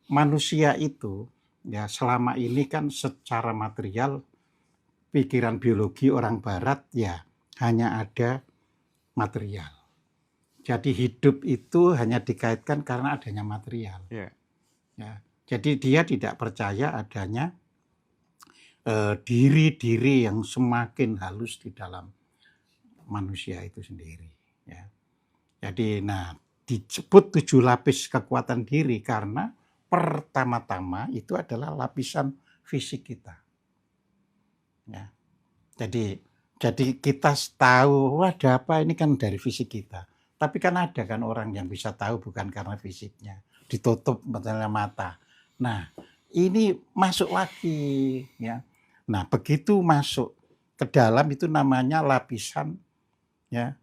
manusia itu ya selama ini kan secara material pikiran biologi orang barat ya hanya ada material. Jadi hidup itu hanya dikaitkan karena adanya material. Ya. Ya. Jadi dia tidak percaya adanya diri-diri yang semakin halus di dalam manusia itu sendiri. Ya. Jadi, disebut 7 lapis kekuatan diri karena pertama-tama itu adalah lapisan fisik kita. Ya. Jadi kita tahu, wah ada apa ini kan dari fisik kita. Tapi kan ada kan orang yang bisa tahu bukan karena fisiknya. Ditutup misalnya mata. Nah, ini masuk lagi ya. Nah, begitu masuk ke dalam itu namanya lapisan ya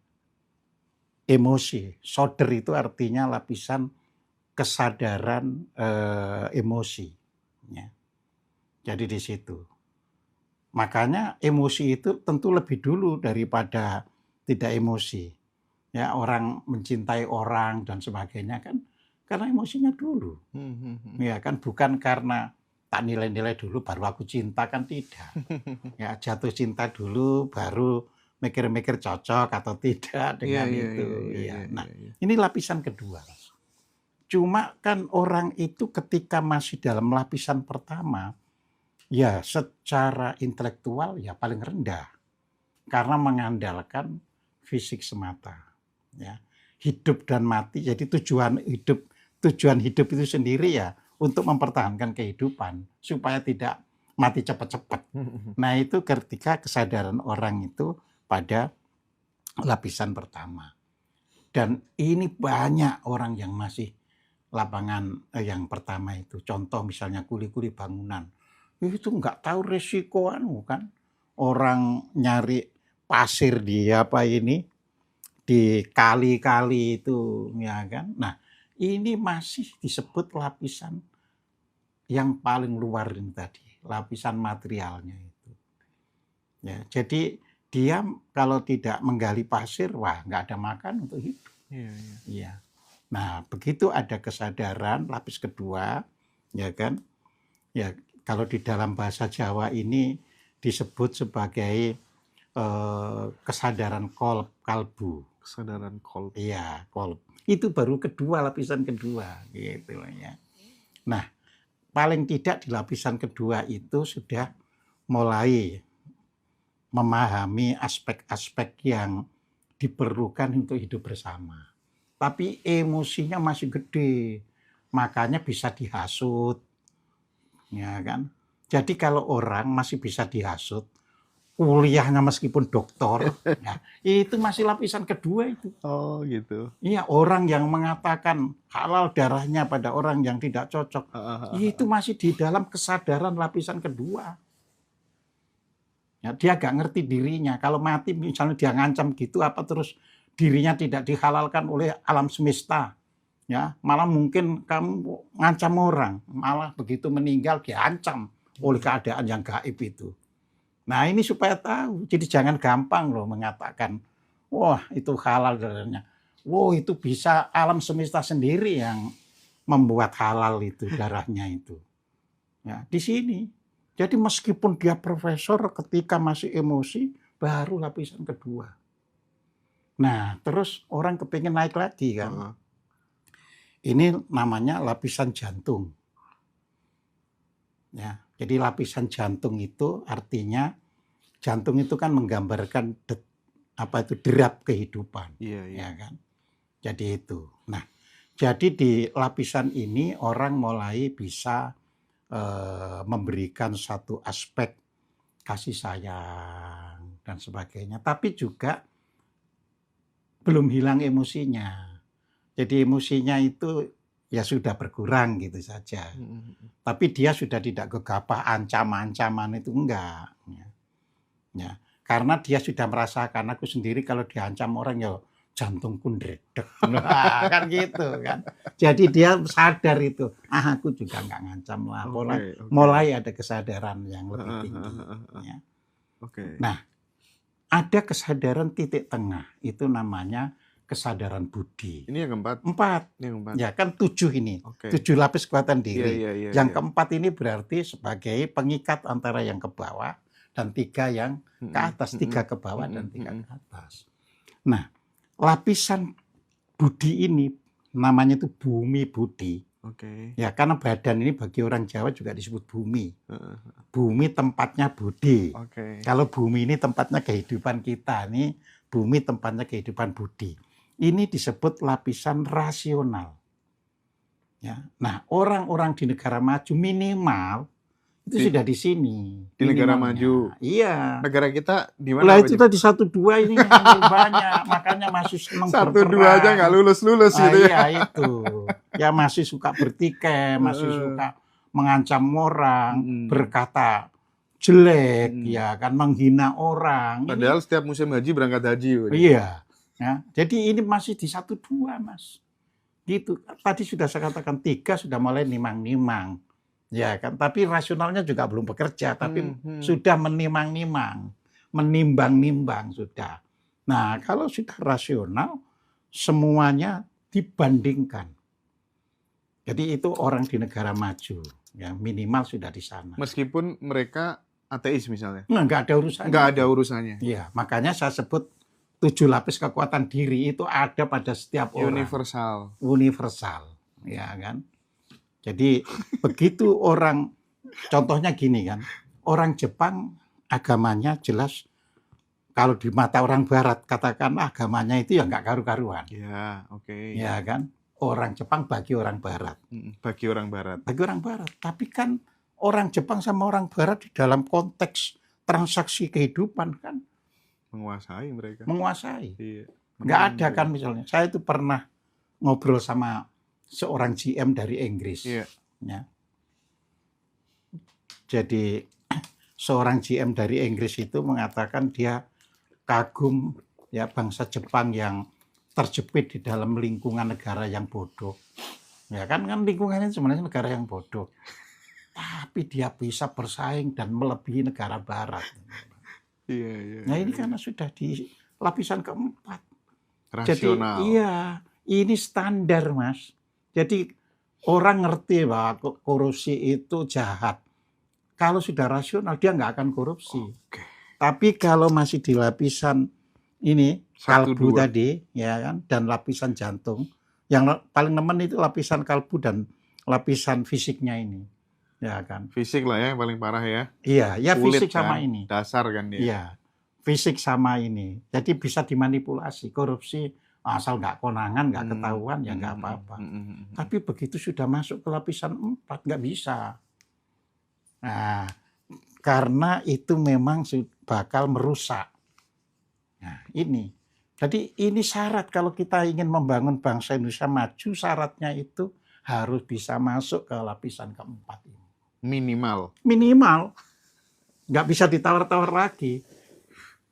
emosi. Soder itu artinya lapisan kesadaran emosi ya. Jadi di situ. Makanya emosi itu tentu lebih dulu daripada tidak emosi. Ya, orang mencintai orang dan sebagainya kan karena emosinya dulu. Ya kan bukan karena tak nilai-nilai dulu baru aku cinta kan tidak. Ya jatuh cinta dulu baru mikir-mikir cocok atau tidak dengan itu. Ya. Nah, ini lapisan kedua. Cuma kan orang itu ketika masih dalam lapisan pertama ya secara intelektual ya paling rendah karena mengandalkan fisik semata ya. Hidup dan mati jadi tujuan hidup itu sendiri ya untuk mempertahankan kehidupan supaya tidak mati cepat-cepat. Nah, itu ketika kesadaran orang itu pada lapisan pertama. Dan ini banyak orang yang masih lapangan yang pertama itu. Contoh misalnya kuli-kuli bangunan. Itu nggak tahu resiko kan orang nyari pasir di di kali-kali itu ya kan. Nah, ini masih disebut lapisan yang paling luar ini tadi, lapisan materialnya itu. Ya, jadi dia kalau tidak menggali pasir, wah nggak ada makan untuk hidup. Iya. Nah, begitu ada kesadaran lapis kedua, ya kan? Ya, kalau di dalam bahasa Jawa ini disebut sebagai kesadaran kalbu. Kesadaran kolb. Iya, kolb. Itu baru kedua, lapisan kedua, gitu ya. Nah, paling tidak di lapisan kedua itu sudah mulai memahami aspek-aspek yang diperlukan untuk hidup bersama. Tapi emosinya masih gede, makanya bisa dihasut, ya kan? Jadi kalau orang masih bisa dihasut, kuliahnya meskipun doktor, ya, itu masih lapisan kedua itu. Oh gitu. Iya, orang yang mengatakan halal darahnya pada orang yang tidak cocok, itu masih di dalam kesadaran lapisan kedua. Ya, dia gak ngerti dirinya. Kalau mati misalnya dia ngancam gitu, apa terus dirinya tidak dihalalkan oleh alam semesta. Ya, malah mungkin kamu ngancam orang, malah begitu meninggal diancam oleh keadaan yang gaib itu. Nah, ini supaya tahu. Jadi jangan gampang loh mengatakan, wah itu halal darahnya. Wah itu bisa alam semesta sendiri yang membuat halal itu darahnya itu. Ya, di sini. Jadi meskipun dia profesor ketika masih emosi, baru lapisan kedua. Nah, terus orang kepingin naik lagi kan. Ini namanya lapisan jantung. Ya, jadi lapisan jantung itu artinya jantung itu kan menggambarkan derap kehidupan. Ya kan. Jadi itu. Nah, jadi di lapisan ini orang mulai bisa memberikan satu aspek kasih sayang dan sebagainya. Tapi juga belum hilang emosinya. Jadi emosinya itu ya sudah berkurang gitu saja. Tapi dia sudah tidak gegabah ancaman-ancaman itu enggak. Ya. Karena dia sudah merasakan aku sendiri kalau diancam orang ya jantungku ndredeg. Nah, kan gitu kan. Jadi dia sadar itu. Aku juga nggak ngancam lah. Mulai ada kesadaran yang lebih tinggi. Ya. Nah, ada kesadaran titik tengah. Itu namanya kesadaran budi. Ini yang keempat. 4. Ini yang keempat. Ya kan 7 ini. Oke. 7 lapis kekuatan Iya, diri. iya, iya, Yang iya. keempat ini berarti sebagai pengikat antara yang ke bawah dan 3 yang ke atas. 3 ke bawah dan 3 ke atas. Nah, lapisan budi ini namanya itu bumi budi. Oke. Ya, karena badan ini bagi orang Jawa juga disebut bumi. Bumi tempatnya budi. Oke. Kalau bumi ini tempatnya kehidupan kita, ini bumi tempatnya kehidupan budi. Ini disebut lapisan rasional. Ya. Nah, orang-orang di negara maju minimal itu sudah di sini. Di negara minimalnya. maju. Iya. Negara kita di mana? Lah itu tadi 1-2 ini yang lebih banyak, makanya masih senang 1-2 aja nggak lulus gitu ya. Iya itu. Ya masih suka bertikai, masih suka mengancam orang, berkata jelek, ya kan, menghina orang. Padahal setiap musim haji berangkat haji. Iya. Ya, jadi ini masih di 1-2, Mas. Gitu. Tadi sudah saya katakan 3 sudah mulai nimang-nimang. Ya kan, tapi rasionalnya juga belum bekerja, tapi sudah menimang-nimang, menimbang-nimbang sudah. Nah, kalau sudah rasional, semuanya dibandingkan. Jadi itu orang di negara maju, ya minimal sudah di sana. Meskipun mereka ateis misalnya. Nggak ada urusannya. Nggak ada urusannya. Iya, makanya saya sebut 7 lapis kekuatan diri itu ada pada setiap orang. Universal. Universal, ya kan. Jadi begitu orang, contohnya gini kan, orang Jepang agamanya jelas, kalau di mata orang Barat katakan agamanya itu ya nggak karu-karuan. Ya, oke. Ya kan, orang Jepang bagi orang Barat. Bagi orang Barat. Bagi orang Barat. Tapi kan orang Jepang sama orang Barat di dalam konteks transaksi kehidupan kan menguasai mereka. Menguasai. Iya. Nggak ada kan misalnya. Saya itu pernah ngobrol sama seorang GM dari Inggris. Iya. Ya. Jadi seorang GM dari Inggris itu mengatakan dia kagum ya bangsa Jepang yang terjepit di dalam lingkungan negara yang bodoh. Ya kan lingkungannya sebenarnya negara yang bodoh. Tapi dia bisa bersaing dan melebihi negara barat. Iya, iya. Nah ini karena sudah di lapisan keempat. Rasional. Jadi iya, ini standar, Mas. Jadi orang ngerti bahwa korupsi itu jahat. Kalau sudah rasional dia nggak akan korupsi. Oke. Tapi kalau masih di lapisan ini 1, kalbu 2. tadi, ya kan, dan lapisan jantung, yang paling nemen itu lapisan kalbu dan lapisan fisiknya ini, ya kan. Fisik lah ya yang paling parah ya. Iya, ya Kulit fisik sama kan, ini. dasar kan dia. Iya, fisik sama ini. Jadi bisa dimanipulasi. Korupsi asal nggak konangan, nggak ketahuan, ya nggak apa-apa. Tapi begitu sudah masuk ke lapisan 4, nggak bisa. Nah, karena itu memang bakal merusak. Nah, ini. Jadi ini syarat kalau kita ingin membangun bangsa Indonesia maju, syaratnya itu harus bisa masuk ke lapisan keempat ini. Minimal. Minimal. Nggak bisa ditawar-tawar lagi.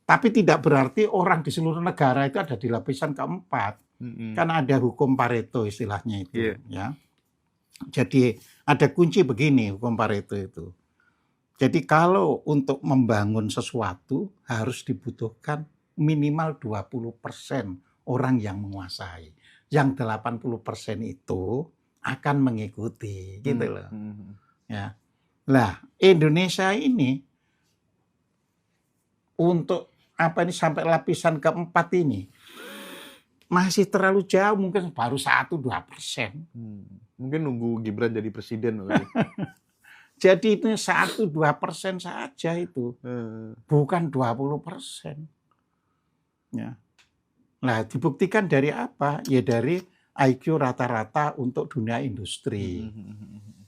Tapi tidak berarti orang di seluruh negara itu ada di lapisan keempat. Kan ada hukum Pareto istilahnya itu. Ya. Jadi ada kunci begini hukum Pareto itu. Jadi kalau untuk membangun sesuatu harus dibutuhkan minimal 20% orang yang menguasai. Yang 80% itu akan mengikuti. Gitu loh. Ya. Lah Indonesia ini untuk sampai lapisan keempat ini masih terlalu jauh, mungkin baru 1-2%. Mungkin nunggu Gibran jadi presiden. Jadi itu 1-2% saja itu, bukan 20%. Ya. Nah, dibuktikan dari apa? Ya dari IQ rata-rata untuk dunia industri.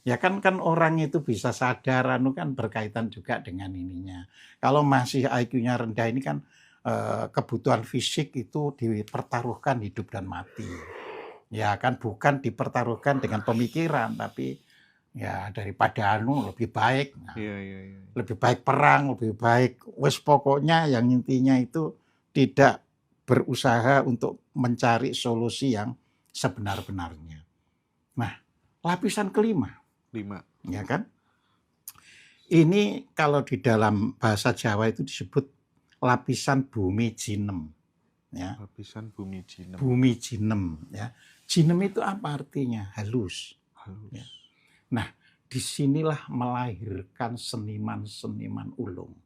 Ya kan orang itu bisa sadar, kan berkaitan juga dengan ininya. Kalau masih IQ-nya rendah ini kan kebutuhan fisik itu dipertaruhkan hidup dan mati. Ya kan bukan dipertaruhkan dengan pemikiran, tapi ya daripada lebih baik. Nah, lebih baik perang, lebih baik wes pokoknya yang intinya itu tidak berusaha untuk mencari solusi yang sebenar-benarnya. Nah, lapisan kelima. Ya kan? Ini kalau di dalam bahasa Jawa itu disebut lapisan bumi jinem. ya. Lapisan bumi jinem. Bumi jinem, ya. Jinem itu apa artinya? Halus. Halus. Ya. Nah, disinilah melahirkan seniman-seniman ulung.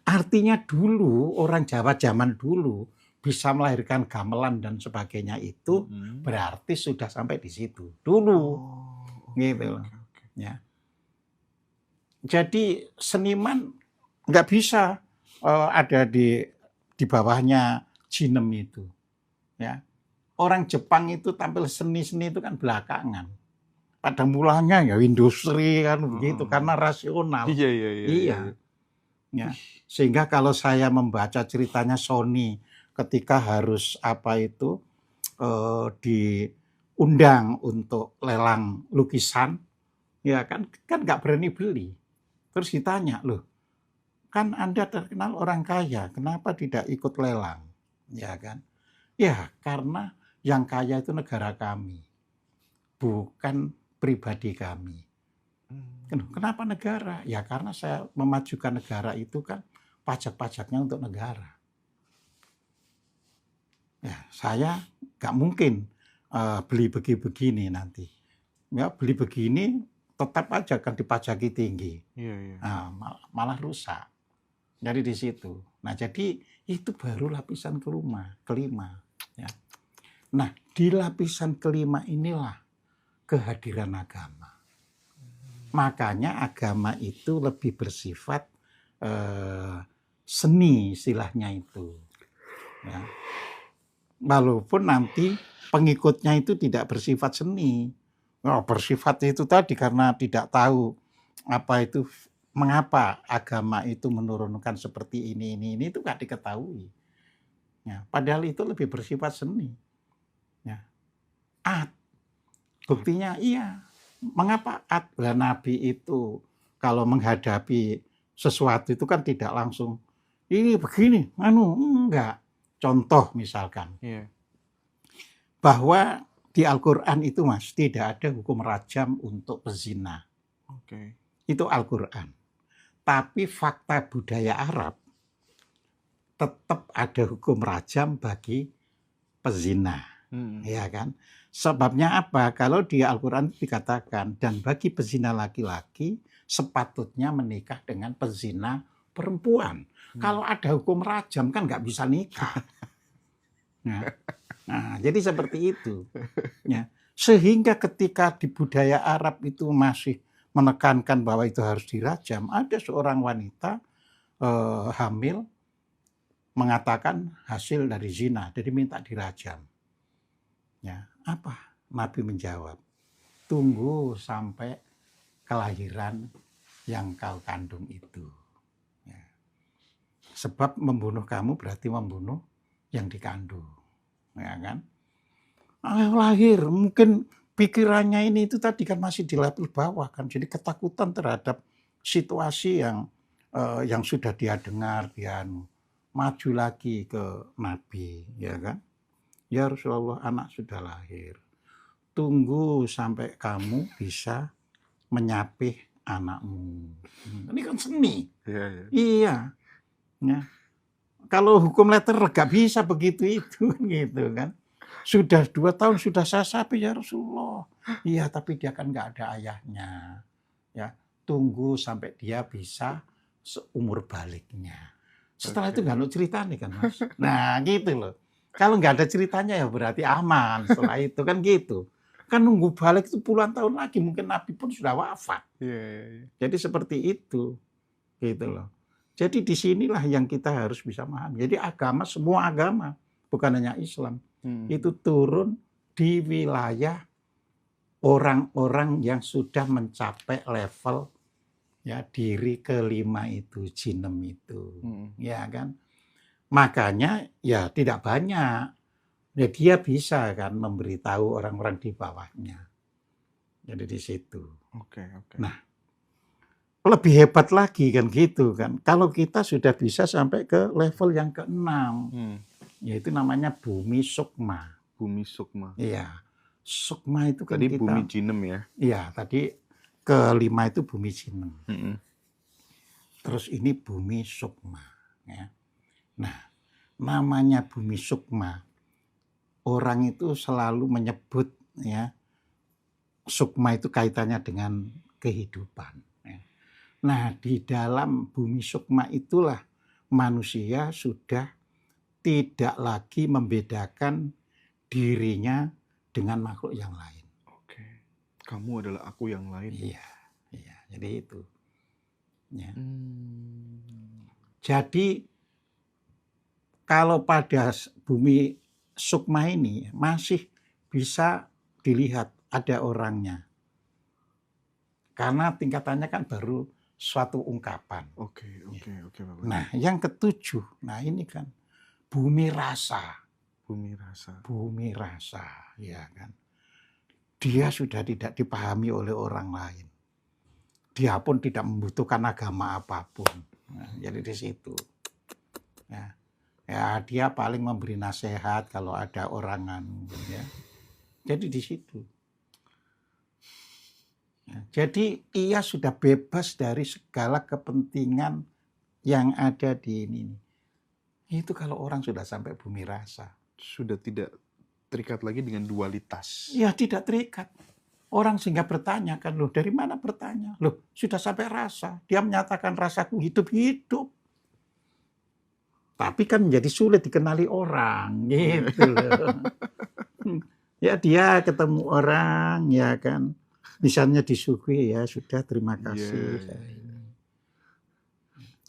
Artinya dulu orang Jawa zaman dulu bisa melahirkan gamelan dan sebagainya itu berarti sudah sampai di situ dulu, gitu, ya. Jadi seniman nggak bisa ada di bawahnya jinem itu, ya. Orang Jepang itu tampil seni-seni itu kan belakangan. Pada mulanya ya industri kan begitu karena rasional. Iya. Ya. Sehingga kalau saya membaca ceritanya Sony ketika harus diundang untuk lelang lukisan, ya kan nggak berani beli. Terus ditanya, loh, kan Anda terkenal orang kaya, kenapa tidak ikut lelang? Ya kan? Ya karena yang kaya itu negara kami, bukan pribadi kami. Kenapa negara? Ya karena saya memajukan negara itu kan pajak-pajaknya untuk negara. Ya saya nggak mungkin beli begini nanti. Ya beli begini tetap aja kan dipajaki tinggi. Nah, malah rusak. Jadi di situ. Nah jadi itu baru lapisan kelima. Ya. Nah di lapisan kelima inilah kehadiran agama. Makanya agama itu lebih bersifat seni istilahnya itu. Ya. Walaupun nanti pengikutnya itu tidak bersifat seni. Bersifat itu tadi karena tidak tahu mengapa agama itu menurunkan seperti ini itu nggak diketahui. Ya, padahal itu lebih bersifat seni. Ya. Buktinya iya. Mengapa Nabi itu kalau menghadapi sesuatu itu kan tidak langsung ini begini, enggak. Contoh misalkan bahwa di Al-Quran itu Mas tidak ada hukum rajam untuk pezina. Itu Al-Quran. Tapi fakta budaya Arab tetap ada hukum rajam bagi pezina. Ya kan? Sebabnya apa? Kalau di Al-Quran dikatakan, dan bagi pezina laki-laki sepatutnya menikah dengan pezina perempuan. Kalau ada hukum rajam kan nggak bisa nikah. Nah, jadi seperti itu. Ya. Sehingga ketika di budaya Arab itu masih menekankan bahwa itu harus dirajam, ada seorang wanita hamil mengatakan hasil dari zina, jadi minta dirajam. Ya, apa? Nabi menjawab, tunggu sampai kelahiran yang kau kandung itu. Ya. Sebab membunuh kamu berarti membunuh yang dikandung. Ya kan? Lahir, mungkin pikirannya ini itu tadi kan masih di level bawah kan. Jadi ketakutan terhadap situasi yang sudah dia dengar, dia maju lagi ke Nabi, ya kan? Ya Rasulullah, anak sudah lahir. Tunggu sampai kamu bisa menyapih anakmu. Ini kan seni. Iya. Ya. Kalau hukum letter gak bisa begitu itu gitu kan. Sudah 2 tahun sudah saya sapih ya Rasulullah. Iya, tapi dia kan gak ada ayahnya. Ya, tunggu sampai dia bisa seumur baliknya. Setelah itu gak ada cerita nih kan Mas. Nah gitu loh. Kalau nggak ada ceritanya ya berarti aman. Setelah itu kan gitu. Kan nunggu balik itu puluhan tahun lagi. Mungkin Nabi pun sudah wafat. Jadi seperti itu. Gitu loh. Jadi disinilah yang kita harus bisa memahami. Jadi agama, semua agama. Bukan hanya Islam. Itu turun di wilayah orang-orang yang sudah mencapai level ya diri kelima itu, jinem itu. Ya kan. Makanya ya tidak banyak. Ya dia bisa kan memberitahu orang-orang di bawahnya. Jadi di situ. Nah, lebih hebat lagi kan gitu kan. Kalau kita sudah bisa sampai ke level yang ke-6. Yaitu namanya bumi sukma. Bumi sukma. Iya. Sukma itu kan tadi kita. Bumi jinem ya. Iya, tadi kelima itu bumi jinem. Terus ini bumi sukma. Ya. Nah, namanya bumi sukma, orang itu selalu menyebut ya, sukma itu kaitannya dengan kehidupan. Ya. Nah, di dalam bumi sukma itulah manusia sudah tidak lagi membedakan dirinya dengan makhluk yang lain. Oke. Kamu adalah aku yang lain. Iya, iya. Jadi itu. Ya. Hmm. Jadi kalau pada bumi sukma ini masih bisa dilihat ada orangnya. Karena tingkatannya kan baru suatu ungkapan. Oke, Bapak. Nah, yang ketujuh, nah ini kan bumi rasa. Bumi rasa. Bumi rasa, ya kan. Dia sudah tidak dipahami oleh orang lain. Dia pun tidak membutuhkan agama apapun. Nah, jadi di situ. Ya, dia paling memberi nasihat kalau ada orangan. Ya. Jadi di situ. Ya, jadi ia sudah bebas dari segala kepentingan yang ada di ini. Itu kalau orang sudah sampai bumi rasa. Sudah tidak terikat lagi dengan dualitas. Ya tidak terikat. Orang sehingga bertanya kan, loh dari mana bertanya? Loh sudah sampai rasa. Dia menyatakan rasaku hidup-hidup. Tapi kan menjadi sulit dikenali orang gitu loh. Ya dia ketemu orang ya kan. Misalnya disuguhi ya sudah terima kasih.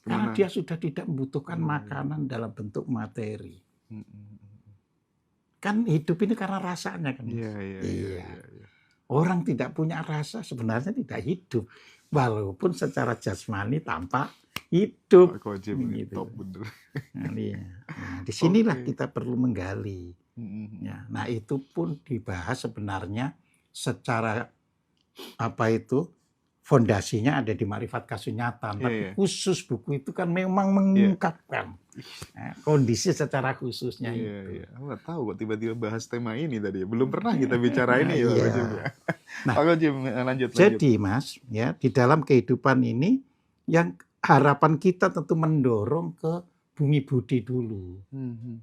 Karena dia sudah tidak membutuhkan makanan dalam bentuk materi. Kan hidup ini karena rasanya kan. Iya. Orang tidak punya rasa sebenarnya tidak hidup. Walaupun secara jasmani tampak hidup. Pak Kojim ini gitu. top bener. Nah, disinilah kita perlu menggali. Ya, nah itu pun dibahas sebenarnya secara fondasinya ada di Makrifat Kasunyatan. Tapi khusus buku itu kan memang mengungkapkan kondisi secara khususnya itu. Aku nggak tahu kok tiba-tiba bahas tema ini tadi. Belum pernah kita bicara ini ya Pak Kojim. Nah, Pak Kojim lanjut. Jadi Mas, ya di dalam kehidupan ini yang harapan kita tentu mendorong ke bumi budi dulu.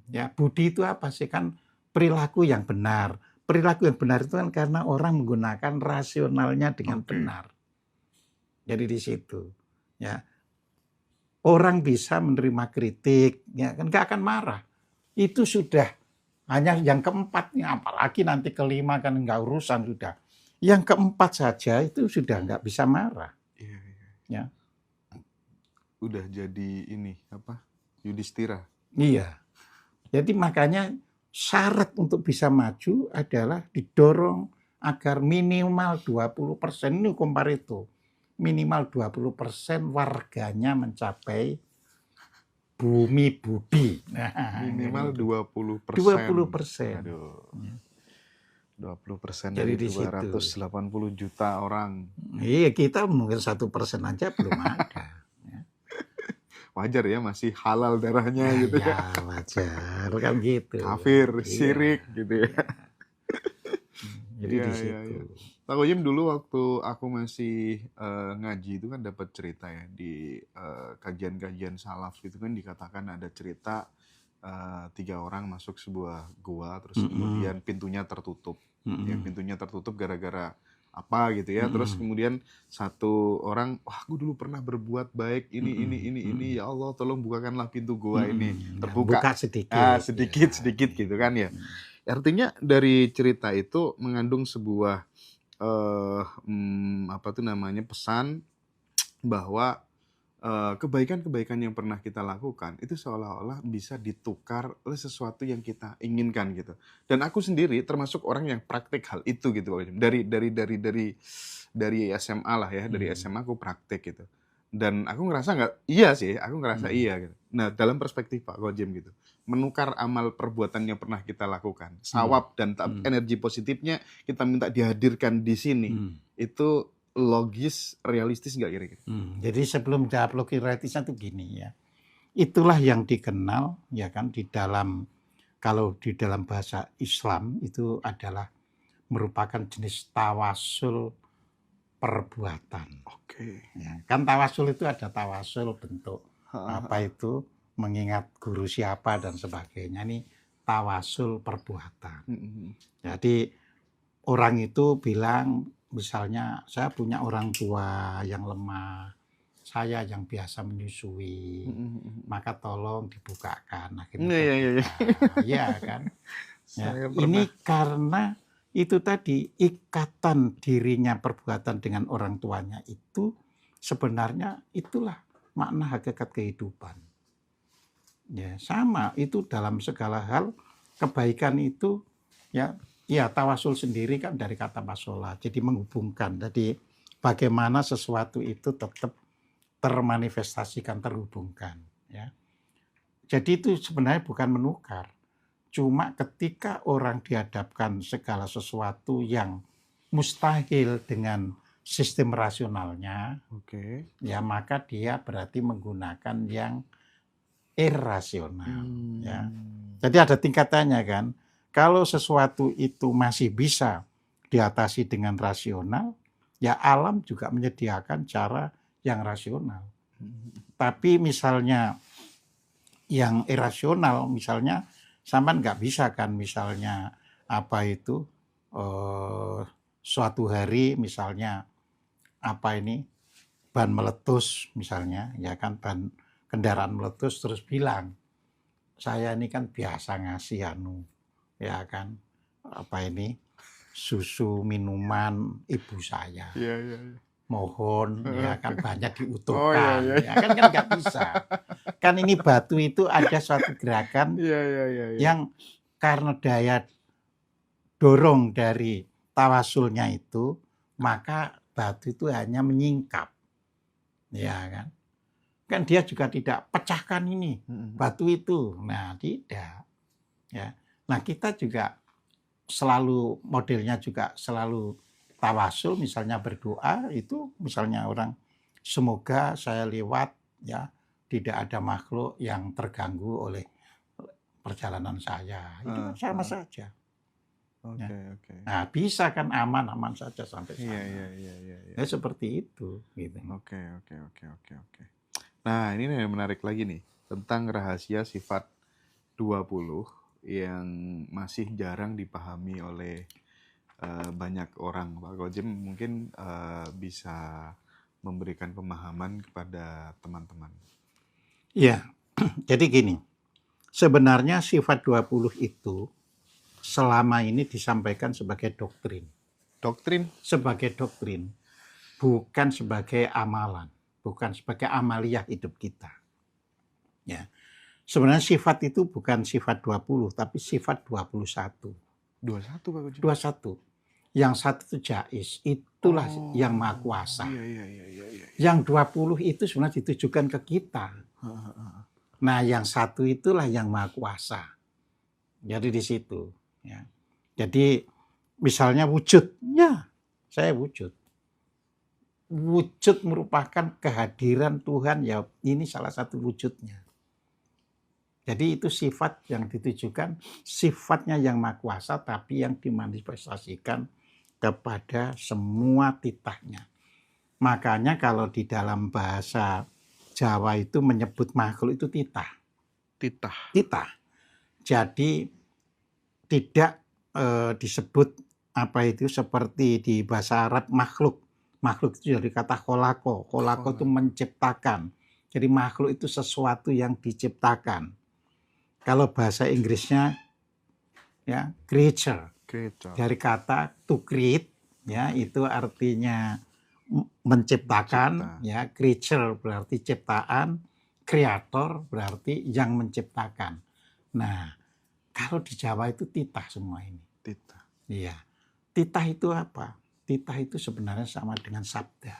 Ya, budi itu apa sih? Kan perilaku yang benar. Perilaku yang benar itu kan karena orang menggunakan rasionalnya dengan benar. Jadi di situ, ya orang bisa menerima kritik, ya kan nggak akan marah. Itu sudah hanya yang keempatnya, apalagi nanti kelima kan nggak urusan sudah. Yang keempat saja itu sudah nggak bisa marah. Ya. Udah jadi ini Yudhistira. Iya. Jadi makanya syarat untuk bisa maju adalah didorong agar minimal 20%, ini hukum Pareto, minimal 20% warganya mencapai bumi budi. Nah, minimal 20%. 20%. Aduh. 20% dari 280 juta orang. Iya, kita mungkin 1% aja belum ada. Wajar ya, masih halal darahnya gitu ya. Ya wajar kan gitu. Kafir, syirik gitu ya. Jadi di situ. Pak Kojim dulu waktu aku masih ngaji itu kan dapat cerita ya di kajian-kajian salaf itu kan dikatakan ada cerita 3 orang masuk sebuah gua terus kemudian pintunya tertutup. Ya, pintunya tertutup gara-gara apa gitu ya. Terus kemudian satu orang, wah aku dulu pernah berbuat baik ini ya Allah tolong bukakanlah pintu gua ini. Terbuka buka sedikit. sedikit gitu kan ya. Artinya dari cerita itu mengandung sebuah pesan bahwa kebaikan-kebaikan yang pernah kita lakukan itu seolah-olah bisa ditukar oleh sesuatu yang kita inginkan gitu. Dan aku sendiri termasuk orang yang praktek hal itu gitu. Dari SMA lah ya, dari SMA aku praktek gitu. Dan aku ngerasa iya gitu. Nah, dalam perspektif Pak Kojim gitu, menukar amal perbuatan yang pernah kita lakukan, sawab dan energi positifnya kita minta dihadirkan di sini. Itu logis, realistis nggak kira-kira? Jadi sebelum jawab logis realistisnya itu gini ya. Itulah yang dikenal ya kan kalau di dalam bahasa Islam itu adalah merupakan jenis tawasul perbuatan. Oke. Ya, kan tawasul itu ada tawasul bentuk mengingat guru siapa dan sebagainya. Ini tawasul perbuatan. Jadi orang itu bilang misalnya saya punya orang tua yang lemah, saya yang biasa menyusui, maka tolong dibukakan. Akhirnya terbuka. Ya kan. Ya, Saya ini pernah. karena itu tadi ikatan dirinya perbuatan dengan orang tuanya itu sebenarnya itulah makna hakikat kehidupan. Ya, sama itu dalam segala hal kebaikan itu ya tawasul sendiri kan dari kata masola. Jadi menghubungkan. Jadi bagaimana sesuatu itu tetap termanifestasikan, terhubungkan ya. Jadi itu sebenarnya bukan menukar. Cuma ketika orang dihadapkan segala sesuatu yang mustahil dengan sistem rasionalnya, ya maka dia berarti menggunakan yang irasional. Ya. Jadi ada tingkatannya kan. Kalau sesuatu itu masih bisa diatasi dengan rasional, ya alam juga menyediakan cara yang rasional. Tapi misalnya yang irasional, misalnya sampean nggak bisa kan misalnya apa itu suatu hari misalnya apa ini ban meletus misalnya ya kan ban kendaraan meletus terus bilang saya ini kan biasa ngasih ya kan apa ini susu minuman ibu saya. Mohon ya kan banyak diutuhkan ya kan nggak bisa kan ini batu itu ada suatu gerakan yang karena daya dorong dari tawasulnya itu maka batu itu hanya menyingkap ya kan dia juga tidak pecahkan ini batu itu nah tidak ya nah kita juga selalu modelnya juga selalu tawasul misalnya berdoa itu misalnya orang semoga saya lewat ya tidak ada makhluk yang terganggu oleh perjalanan saya itu kan sama saja. Nah bisa kan aman-aman saja sampai sana. Ya seperti itu. Gitu. Oke. Nah ini yang menarik lagi nih tentang rahasia sifat 20 yang masih jarang dipahami oleh banyak orang. Pak Gojim mungkin bisa memberikan pemahaman kepada teman-teman. Ya, jadi gini. Sebenarnya sifat 20 itu selama ini disampaikan sebagai doktrin. Sebagai doktrin. Bukan sebagai amalan. Bukan sebagai amaliyah hidup kita. Ya. Sebenarnya sifat itu bukan sifat 20, tapi sifat 21. 21 Pak Gojim? 21. Yang satu itu jais, itulah yang maha kuasa. Yang 20 itu sebenarnya ditujukan ke kita. Nah, yang satu itulah yang maha kuasa. Jadi di situ. Ya. Jadi misalnya wujud, ya saya wujud. Wujud merupakan kehadiran Tuhan, ya ini salah satu wujudnya. Jadi itu sifat yang ditujukan, sifatnya yang maha kuasa, tapi yang dimanifestasikan kepada semua titahnya. Makanya kalau di dalam bahasa Jawa itu menyebut makhluk itu titah. Jadi tidak disebut apa itu seperti di bahasa Arab makhluk. Makhluk itu dari kata kholako. Kholako itu menciptakan. Jadi makhluk itu sesuatu yang diciptakan. Kalau bahasa Inggrisnya ya creature. Dari kata to create ya itu artinya menciptakan ya creature berarti ciptaan, kreator berarti yang menciptakan. Nah, kalau di Jawa itu titah semua ini. Iya. Titah itu apa? Titah itu sebenarnya sama dengan sabda.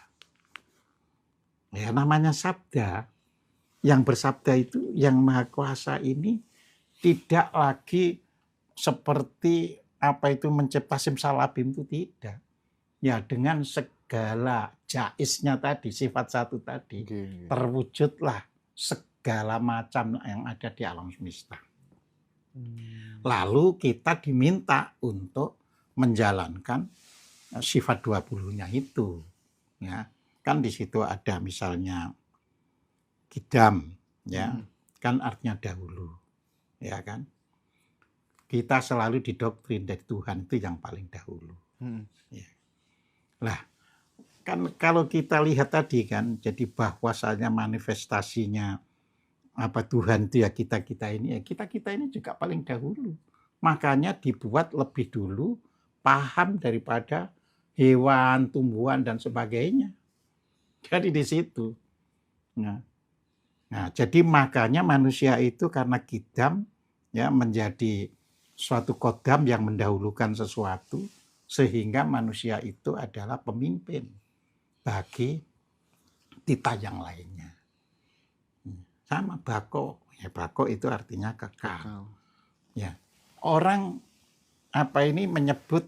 Ya, namanya sabda. Yang bersabda itu yang maha kuasa ini tidak lagi seperti apa itu mencipta simsalabim itu tidak. Ya dengan segala jaisnya tadi, sifat satu tadi, terwujudlah segala macam yang ada di alam semesta. Lalu kita diminta untuk menjalankan sifat 20-nya itu. Ya, kan di situ ada misalnya kidam, ya. kan artinya dahulu, ya kan? Kita selalu didoktrin dari Tuhan itu yang paling dahulu. Ya. Lah, kan kalau kita lihat tadi kan, jadi bahwasanya manifestasinya Tuhan itu ya kita ini, ya kita ini juga paling dahulu. Makanya dibuat lebih dulu paham daripada hewan, tumbuhan dan sebagainya. Jadi di situ. Nah, jadi makanya manusia itu karena kidam ya menjadi suatu kodam yang mendahulukan sesuatu, sehingga manusia itu adalah pemimpin bagi tita yang lainnya. Sama bako, ya bako itu artinya kekal. Ya, orang menyebut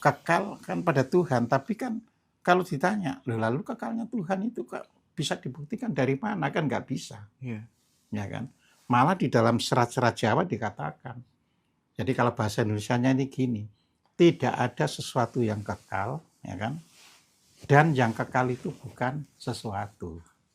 kekal kan pada Tuhan, tapi kan kalau ditanya, lalu kekalnya Tuhan itu bisa dibuktikan dari mana, kan nggak bisa. Ya kan? Malah di dalam serat-serat Jawa dikatakan. Jadi kalau bahasa Indonesianya ini gini, tidak ada sesuatu yang kekal, ya kan? Dan yang kekal itu bukan sesuatu.